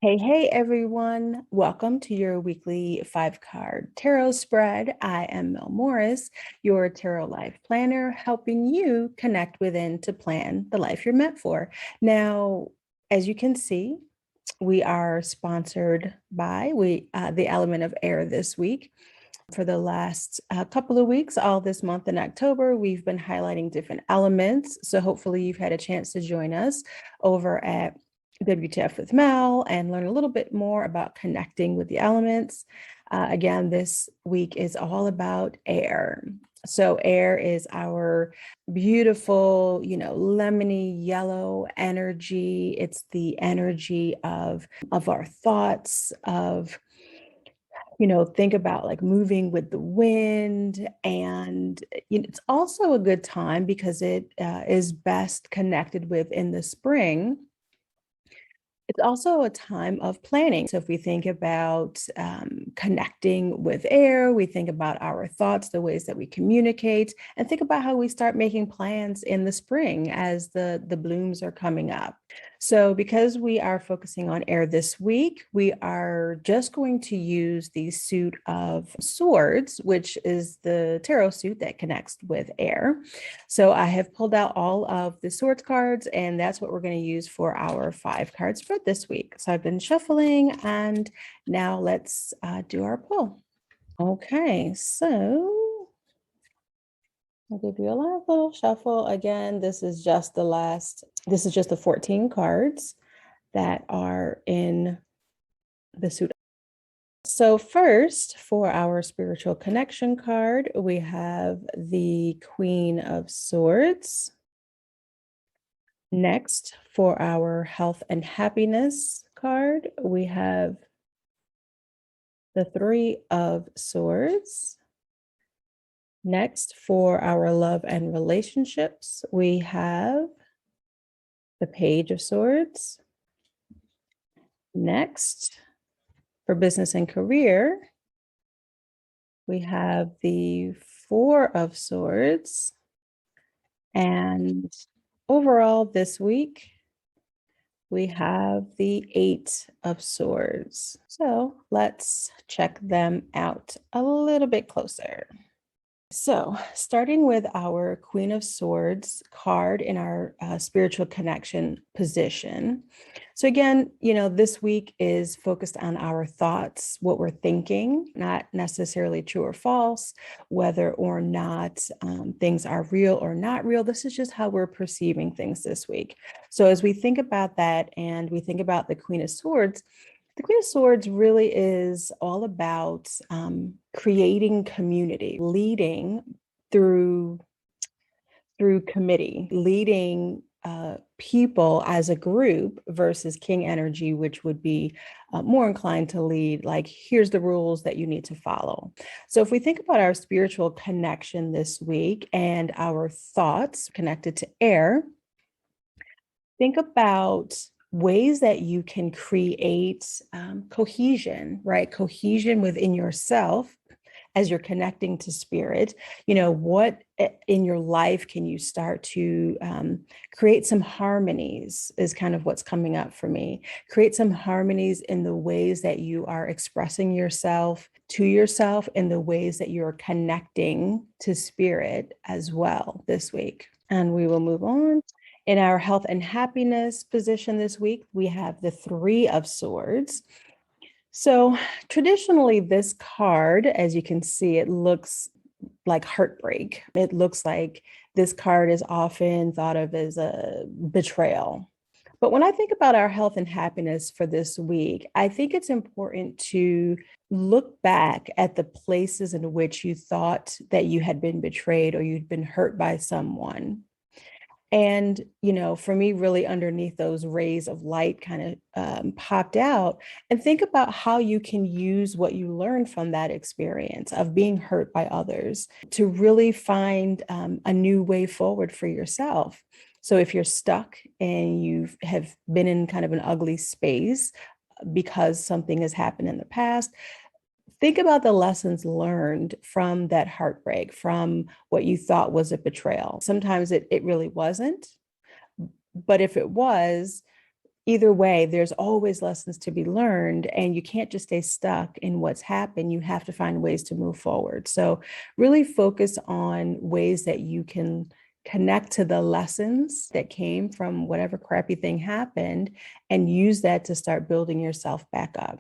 Hey, everyone. Welcome to your weekly 5-card tarot spread. I am Mel Morris, your tarot life planner, helping you connect within to plan the life you're meant for. Now, as you can see, we are sponsored by the element of air this week. For the last couple of weeks, all this month in October, we've been highlighting different elements. So hopefully you've had a chance to join us over at 𝗘𝗲𝗏𝗴𝗆 with Mel and learn a little bit more about connecting with the elements. Again, this week is all about air. So air is our beautiful, lemony yellow energy. It's the energy of our thoughts, of think about like moving with the wind. And it's also a good time because it is best connected with in the spring. It's also a time of planning. So if we think about connecting with air, we think about our thoughts, the ways that we communicate, and think about how we start making plans in the spring as the blooms are coming up. So because we are focusing on air this week, we are just going to use the suit of swords, which is the tarot suit that connects with air. So I have pulled out all of the swords cards, and that's what we're going to use for our 5-card spread this week. So I've been shuffling, and now let's do our pull. Okay, so I'll give you a last little shuffle. Again, this is just the 14 cards that are in the suit. So first, for our spiritual connection card, we have the Queen of Swords. Next, for our health and happiness card, we have the Three of Swords. Next, for our love and relationships, we have the Page of Swords. Next, for business and career, we have the Four of Swords. And overall this week, we have the Eight of Swords. So let's check them out a little bit closer. So starting with our Queen of Swords card in our spiritual connection position. So again, this week is focused on our thoughts, what we're thinking, not necessarily true or false, whether or not things are real or not real. This is just how we're perceiving things this week. So as we think about that and we think about the Queen of Swords, the Queen of Swords really is all about creating community, leading through committee, leading people as a group versus King energy, which would be more inclined to lead, like, here's the rules that you need to follow. So if we think about our spiritual connection this week and our thoughts connected to air, think about ways that you can create cohesion, right? Cohesion within yourself as you're connecting to spirit. What in your life can you start to create some harmonies is kind of what's coming up for me. Create some harmonies in the ways that you are expressing yourself to yourself, in the ways that you're connecting to spirit as well this week. And we will move on. In our health and happiness position this week, we have the Three of Swords. So traditionally, this card, as you can see, it looks like heartbreak. It looks like this card is often thought of as a betrayal. But when I think about our health and happiness for this week, I think it's important to look back at the places in which you thought that you had been betrayed or you'd been hurt by someone. And, for me, really underneath those rays of light kind of popped out, and think about how you can use what you learned from that experience of being hurt by others to really find a new way forward for yourself. So if you're stuck and you have been in kind of an ugly space because something has happened in the past, think about the lessons learned from that heartbreak, from what you thought was a betrayal. Sometimes it really wasn't, but if it was, either way, there's always lessons to be learned, and you can't just stay stuck in what's happened. You have to find ways to move forward. So really focus on ways that you can connect to the lessons that came from whatever crappy thing happened and use that to start building yourself back up.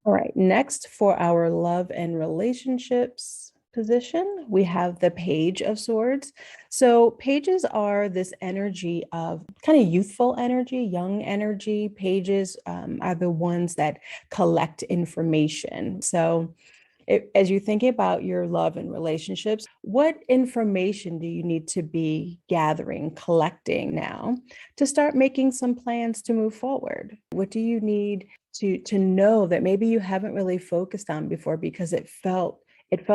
All right, next for our love and relationships position, we have the Page of Swords. So pages are this energy of kind of youthful energy, young energy. Pages are the ones that collect information. So as you think about your love and relationships, what information do you need to be gathering, collecting now to start making some plans to move forward? What do you need to know that maybe you haven't really focused on before because it felt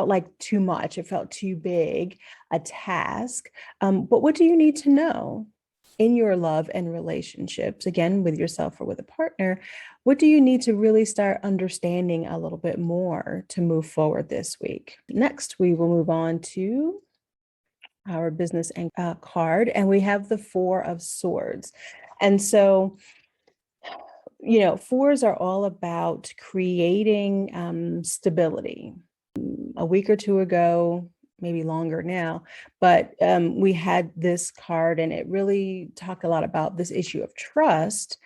like too much, it felt too big a task. But what do you need to know in your love and relationships, again, with yourself or with a partner? What do you need to really start understanding a little bit more to move forward this week? Next, we will move on to our business and card, and we have the Four of Swords. And so, fours are all about creating stability. A week or two ago, maybe longer now, but we had this card, and it really talked a lot about this issue of trust.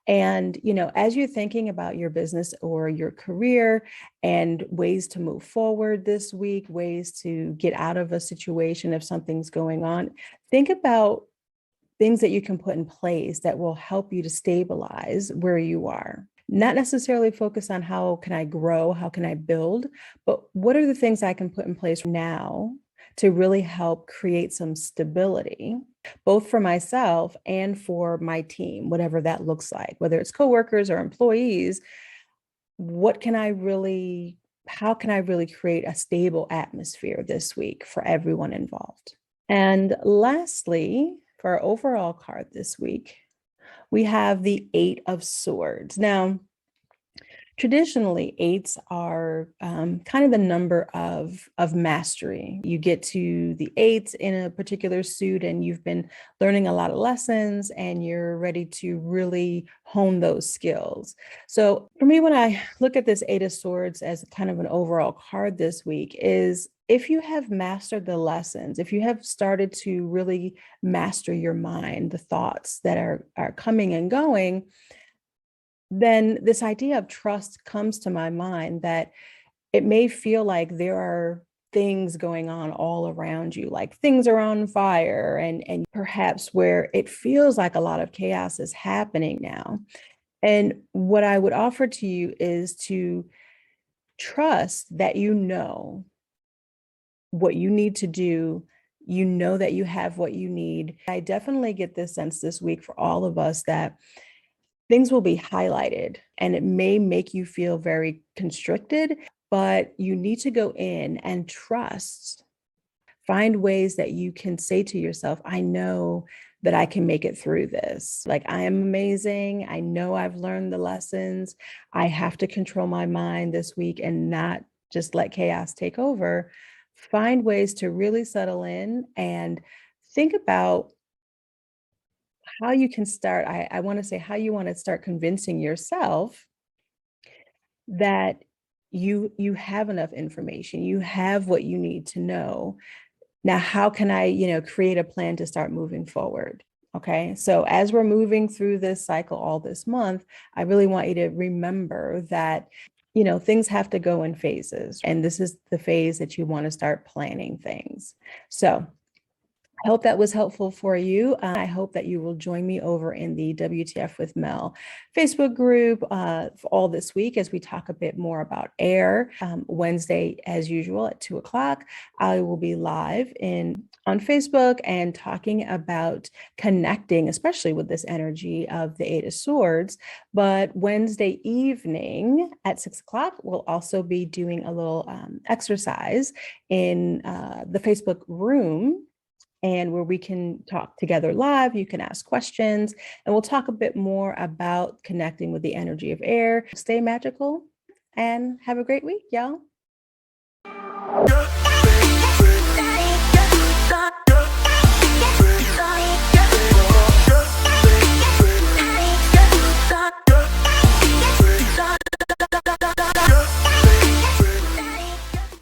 And, as you're thinking about your business or your career and ways to move forward this week, ways to get out of a situation if something's going on, think about things that you can put in place that will help you to stabilize where you are. Not necessarily focus on how can I grow, how can I build, but what are the things I can put in place now to really help create some stability, both for myself and for my team, whatever that looks like, whether it's coworkers or employees. How can I really create a stable atmosphere this week for everyone involved? And lastly, for our overall card this week, we have the Eight of Swords. Now, traditionally, eights are kind of the number of mastery. You get to the eights in a particular suit, and you've been learning a lot of lessons, and you're ready to really hone those skills. So for me, when I look at this Eight of Swords as kind of an overall card this week, is if you have mastered the lessons, if you have started to really master your mind, the thoughts that are coming and going, then this idea of trust comes to my mind, that it may feel like there are things going on all around you, like things are on fire, and perhaps where it feels like a lot of chaos is happening now. And what I would offer to you is to trust that you know what you need to do. You know that you have what you need. I definitely get this sense this week for all of us that things will be highlighted, and it may make you feel very constricted, but you need to go in and trust. Find ways that you can say to yourself, I know that I can make it through this. Like, I am amazing. I know I've learned the lessons. I have to control my mind this week and not just let chaos take over. Find ways to really settle in and think about how you can start. I want to say how you want to start convincing yourself that you have enough information, you have what you need to know. Now, how can I, create a plan to start moving forward? Okay. So as we're moving through this cycle all this month, I really want you to remember that, things have to go in phases. And this is the phase that you want to start planning things. So I hope that was helpful for you. I hope that you will join me over in the WTF with Mel Facebook group for all this week as we talk a bit more about air. Wednesday, as usual, at 2:00, I will be live on Facebook and talking about connecting, especially with this energy of the Eight of Swords. But Wednesday evening at 6:00, we'll also be doing a little exercise in the Facebook room, and where we can talk together live. You can ask questions, and we'll talk a bit more about connecting with the energy of air. Stay magical and have a great week, y'all.